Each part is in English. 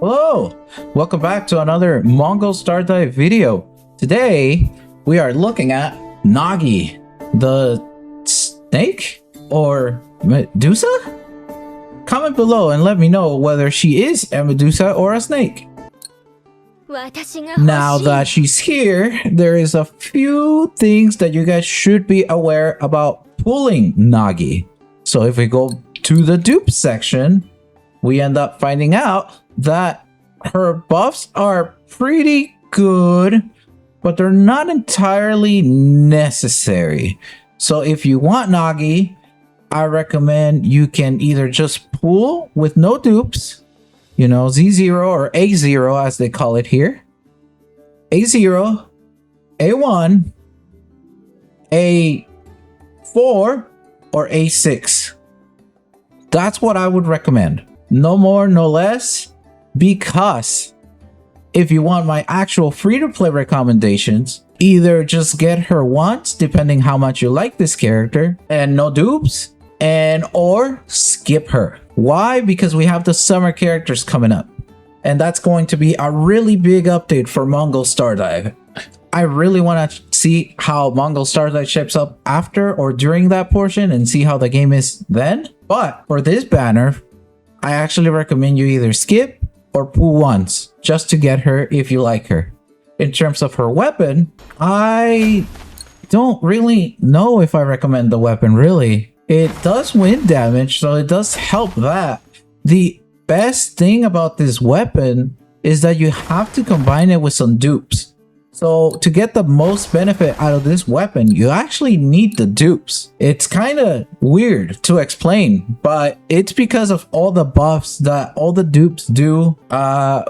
Hello, welcome back to another Mongol Star Dive video. Today, we are looking at Nagi, the snake or Medusa? Comment below and let me know whether she is a Medusa or a snake. Now that she's here, there is a few things that you guys should be aware about pulling Nagi. So if we go to the dupe section, we end up finding out that her buffs are pretty good, but they're not entirely necessary. So if you want Nagi, I recommend you can either just pull with no dupes, you know, Z0 or A0 as they call it here. A0, A1, A4, or A6. That's what I would recommend. No more, no less. Because if you want my actual free-to-play recommendations, either just get her once, depending how much you like this character, and no dupes, or skip her. Why? Because we have the summer characters coming up, and that's going to be a really big update for Mongol Star Dive. I really want to see how Mongol Star Dive shapes up after or during that portion and see how the game is then. But for this banner, I actually recommend you either skip or pull once just to get her if you like her. In terms of her weapon, I don't really know if I recommend the weapon really. It does wind damage, so it does help that. The best thing about this weapon is that you have to combine it with some dupes. So to get the most benefit out of this weapon, you actually need the dupes. It's kind of weird to explain, but it's because of all the buffs that all the dupes do,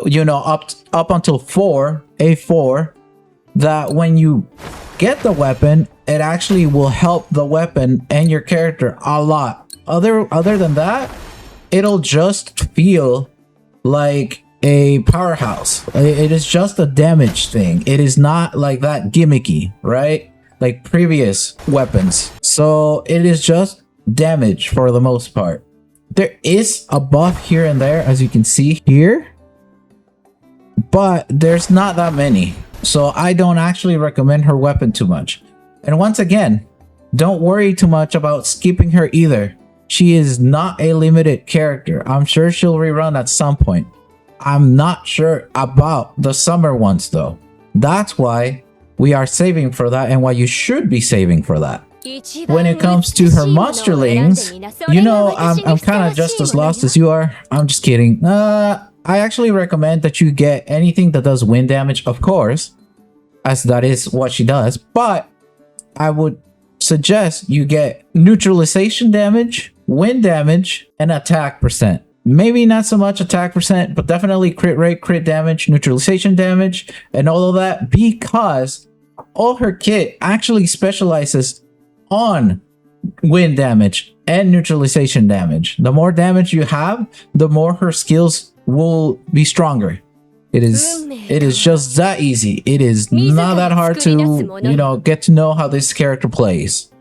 you know, up until A4, that when you get the weapon, it actually will help the weapon and your character a lot. Other than that, it'll just feel like a powerhouse. It is just a damage thing. It is not like that gimmicky, right? Like previous weapons. So it is just damage for the most part. There is a buff here and there, as you can see here, but there's not that many. So I don't actually recommend her weapon too much. And once again, don't worry too much about skipping her either. She is not a limited character. I'm sure she'll rerun at some point. I'm not sure about the summer ones though. That's why we are saving for that and why you should be saving for that. When it comes to her monsterlings, you know, I'm kind of just as lost as you are. I'm just kidding. I actually recommend that you get anything that does wind damage, of course, as that is what she does. But I would suggest you get neutralization damage, wind damage, and attack percent. Maybe not so much attack percent, but definitely crit rate, crit damage, neutralization damage, and all of that, because all her kit actually specializes on wind damage and neutralization damage. The more damage you have, the more her skills will be stronger. It is just that easy. It is not that hard to, you know, get to know how this character plays.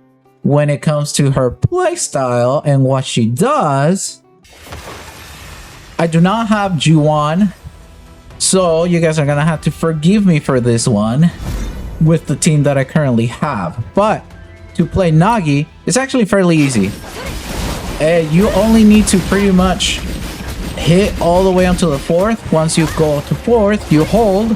When it comes to her playstyle and what she does, I do not have Juwon, so you guys are gonna have to forgive me for this one with the team that I currently have. But to play Nagi, it's actually fairly easy. You only need to pretty much hit all the way until the 4th. Once you go to 4th, you hold.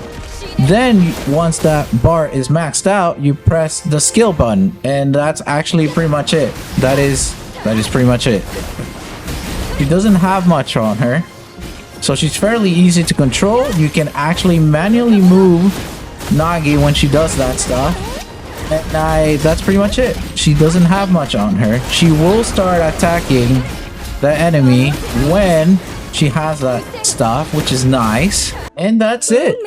Then once that bar is maxed out, you press the skill button, and that's actually pretty much it. That is pretty much it. She doesn't have much on her, so she's fairly easy to control. You can actually manually move Nagi when she does that stuff, and that's pretty much it. She doesn't have much on her. She will start attacking the enemy when she has that stuff, which is nice, and that's it.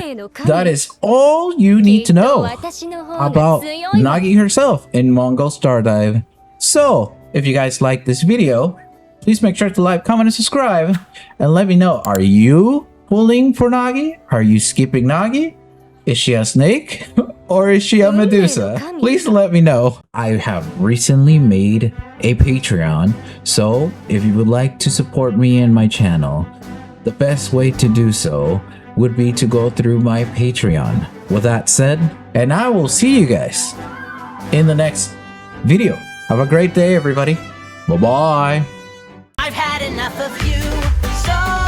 That is all you need to know about Nagi herself in Mongol Star Dive. So if you guys like this video, please make sure to like, comment, and subscribe, and let me know, are you pulling for Nagi? Are you skipping Nagi? Is she a snake? Or is she a Medusa? Please let me know. I have recently made a Patreon, so if you would like to support me and my channel, the best way to do so would be to go through my Patreon. With that said, and I will see you guys in the next video. Have a great day, everybody. Bye-bye. I've had enough of you, so